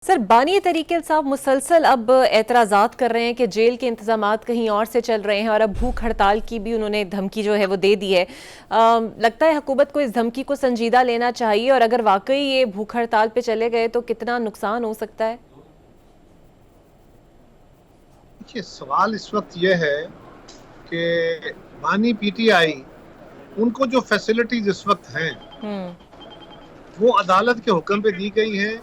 Sir बानी तरीके साहब मुसलसल अब एतराज़ात कर रहे हैं कि जेल के इंतजामात कहीं और से चल रहे हैं और अब भूख हड़ताल की भी उन्होंने धमकी जो है वो दे दी है। लगता है हुकूमत को इस धमकी को संजीदा लेना चाहिए और अगर वाकई ये भूख हड़ताल पे चले गए तो कितना नुकसान हो सकता है। देखिए, सवाल इस वक्त यह है कि बानी पीटीआई उनको जो फैसिलिटीज इस वक्त हैं हम्म। वो अदालत के हुक्म पे दी गई हैं,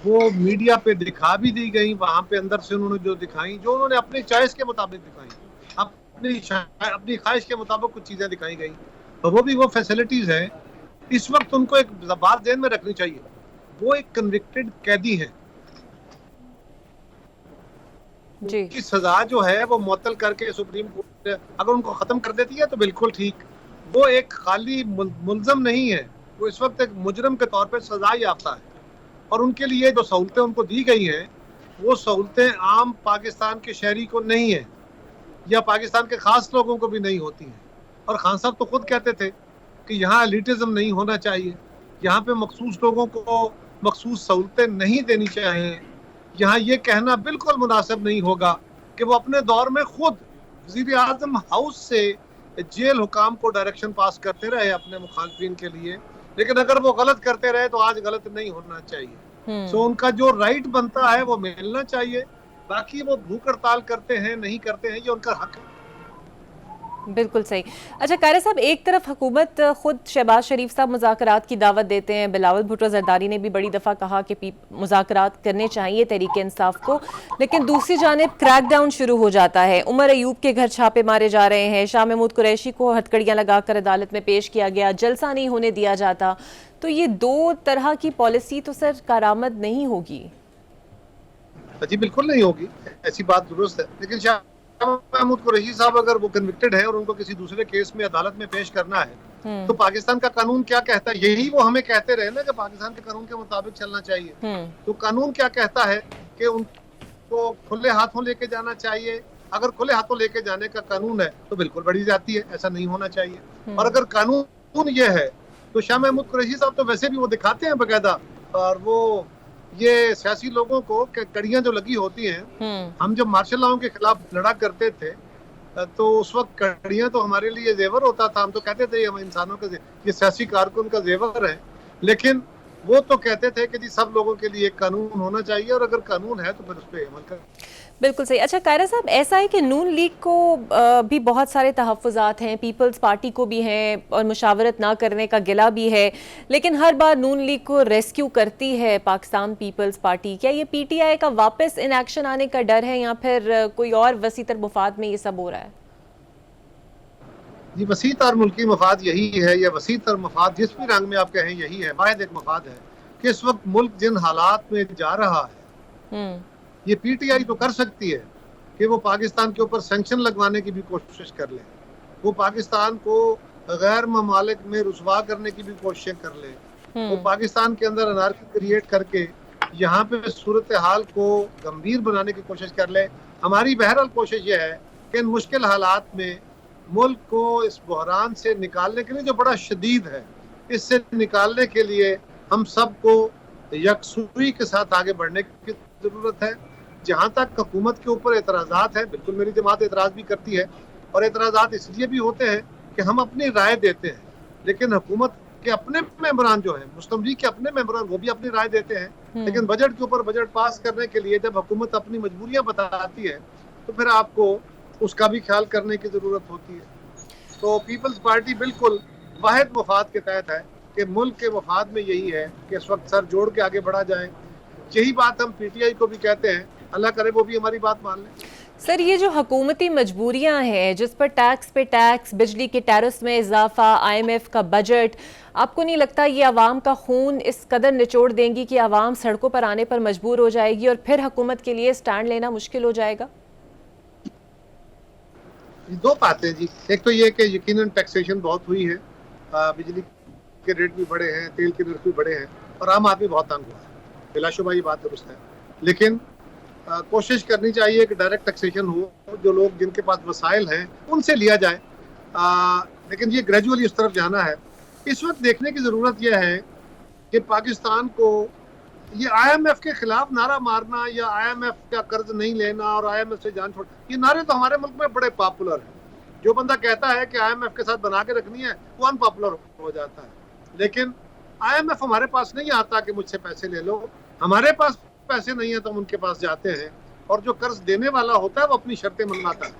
वो मीडिया पे दिखा भी दी गई। वहां पे अंदर से उन्होंने जो दिखाई, जो उन्होंने अपनी चॉइस के मुताबिक दिखाई, अपनी ख्वाहिश के मुताबिक कुछ चीजें दिखाई गई, तो वो भी वो फैसिलिटीज है। इस वक्त उनको एक बात ध्यान में रखनी चाहिए, वो एक कन्विक्टेड कैदी है। जी। उनकी सजा जो है वो मुअत्तल करके सुप्रीम कोर्ट अगर उनको खत्म कर देती है तो बिल्कुल ठीक। वो एक खाली मुलजम नहीं है, वो इस वक्त एक मुजरम के तौर पे सजा याफ्ता है। और उनके लिए जो सहूलतें उनको दी गई हैं वो सहूलतें आम पाकिस्तान के शहरी को नहीं है, या पाकिस्तान के खास लोगों को भी नहीं होती हैं। और खान साहब तो खुद कहते थे कि यहाँ एलिटिज्म नहीं होना चाहिए, यहाँ पे मखसूस लोगों को मखसूस सहूलतें नहीं देनी चाहिए। यहाँ ये कहना बिल्कुल मुनासिब नहीं होगा कि वो अपने दौर में खुद वज़ीर आज़म हाउस से जेल हुकाम को डायरेक्शन पास करते रहे अपने मुखालफिन के लिए, लेकिन अगर वो गलत करते रहे तो आज गलत नहीं होना चाहिए। सो उनका जो राइट बनता है वो मिलना चाहिए। बाकी वो भूख हड़ताल करते हैं नहीं करते हैं, ये उनका हक है। बिल्कुल सही। अच्छा कायरा साहब, एक तरफ हुकूमत खुद शहबाज शरीफ साहब मुज़ाकरात की दावत देते हैं, बिलावल भुट्टो जरदारी ने भी बड़ी दफ़ा कहा कि मुज़ाकरात करने चाहिए तहरीक इंसाफ को, लेकिन दूसरी जानिब क्रैकडाउन शुरू हो जाता है। उमर अयूब के घर छापे मारे जा रहे हैं, शाह महमूद कुरैशी को हथकड़ियाँ लगाकर अदालत में पेश किया गया, जलसा नहीं होने दिया जाता। तो ये दो तरह की पॉलिसी तो सर कारामद नहीं होगी। जी बिल्कुल नहीं होगी, ऐसी बात दुरुस्त है। लेकिन शाह महमूद कुरैशी साहब अगर वो कन्विक्टेड है और उनको किसी दूसरे केस में अदालत में पेश करना है तो पाकिस्तान का कानून क्या कहता है, यही वो हमें कहते रहे ना कि पाकिस्तान के कानून के मुताबिक चलना चाहिए। तो कानून क्या कहता है कि उनको खुले हाथों लेके जाना चाहिए। अगर खुले हाथों लेके जाने का कानून है तो बिल्कुल बढ़ी जाती है, ऐसा नहीं होना चाहिए। और अगर कानून ये है तो शाह महमूद कुरैशी साहब तो वैसे भी वो दिखाते हैं बकायदा, और वो ये सियासी लोगों को कड़ियां जो लगी होती हैं, हम जब मार्शल लॉ के खिलाफ लड़ा करते थे तो उस वक्त कड़ियां तो हमारे लिए जेवर होता था। हम तो कहते थे हम इंसानों का, ये सियासी कारकुन का जेवर है। लेकिन वो तो कहते थे कि जी सब लोगों के लिए एक कानून होना चाहिए और अगर कानून है तो फिर उस पर अमल कर। बिल्कुल सही। अच्छा कायरा साहब, ऐसा है कि नून लीग को भी बहुत सारे तहफ़्फ़ुज़ात हैं, पीपल्स पार्टी को भी हैं और मुशावरत ना करने का गिला भी है, लेकिन हर बार नून लीग को रेस्क्यू करती है पाकिस्तान पीपल्स पार्टी। क्या ये पीटीआई का वापस इन एक्शन आने का डर है या फिर कोई और वसीतर मुफाद में ये सब हो रहा है? जी वसीतर मुल्की मफाद यही है, या वसीतर मफाद जिस भी रंग में आप कहें यही है। वाहिद एक मफाद है कि इस वक्त मुल्क जिन हालात में जा रहा है, ये पीटीआई तो कर सकती है कि वो पाकिस्तान के ऊपर सैंक्शन लगवाने की भी कोशिश कर ले, वो पाकिस्तान को गैर ममालिक में रुसवा करने की भी कोशिश कर ले, वो पाकिस्तान के अंदर अनार्की क्रिएट करके यहाँ पे सूरत हाल को गंभीर बनाने की कोशिश कर ले। हमारी बहरहाल कोशिश ये है कि इन मुश्किल हालात में मुल्क को इस बहरान से निकालने के लिए, जो बड़ा शदीद है, इससे निकालने के लिए हम सबको यकसुई के साथ आगे बढ़ने की जरूरत है। जहां तक हुकूमत के ऊपर एतराज़ात है, बिल्कुल मेरी जमात एतराज़ भी करती है, और एतराज़ात इसलिए भी होते हैं कि हम अपनी राय देते हैं, लेकिन हुकूमत के अपने मेंबरान जो है, मुस्लिम लीग के अपने मेंबरान, वो भी अपनी राय देते हैं। लेकिन बजट के ऊपर बजट पास करने के लिए जब हुकूमत अपनी मजबूरियां बताती है तो फिर आपको उसका भी ख्याल करने की जरूरत होती है। तो पीपल्स पार्टी बिल्कुल वाहिद मफाद के तहत है कि मुल्क के मफाद में यही है कि इस वक्त सर जोड़ के आगे बढ़ा जाए। यही बात हम पीटीआई को भी कहते हैं, अल्लाह करे वो भी हमारी बात मान लें। सर ये जो हुकूमती मजबूरियां हैं जिस पर टैक्स पे टैक्स, बिजली के टैरिफ में इजाफा, आईएमएफ का बजट, आपको नहीं लगता ये आवाम का खून इस कदर निचोड़ देंगी कि आवाम सड़कों पर आने पर मजबूर हो जाएगी और फिर हुकूमत के लिए स्टैंड लेना मुश्किल हो जाएगा? दो बातें जी, एक तो ये कि यकीनन टैक्सेशन बहुत हुई है, बिजली के रेट भी बढ़े हैं, तेल के रेट भी बढ़े हैं और आम आदमी बहुत तंग हुआ है, बिलाशुबा ये बात दुरुस्त है। लेकिन कोशिश करनी चाहिए कि डायरेक्ट टैक्सेशन हो, जो लोग जिनके पास वसाइल हैं उनसे लिया जाए, लेकिन ये ग्रेजुअली इस तरफ जाना है। इस वक्त देखने की ज़रूरत यह है कि पाकिस्तान को ये आईएमएफ के खिलाफ नारा मारना या आईएमएफ का कर्ज नहीं लेना और आईएमएफ से जान छोड़, ये नारे तो हमारे मुल्क में बड़े पॉपुलर हैं। जो बंदा कहता है कि आईएमएफ के साथ बना के रखनी है वो अनपॉपुलर हो जाता है। लेकिन आईएमएफ हमारे पास नहीं आता कि मुझसे पैसे ले लो, हमारे पास पैसे नहीं है तो हम उनके पास जाते हैं और जो कर्ज देने वाला होता है वो अपनी शर्तें मनवाता है।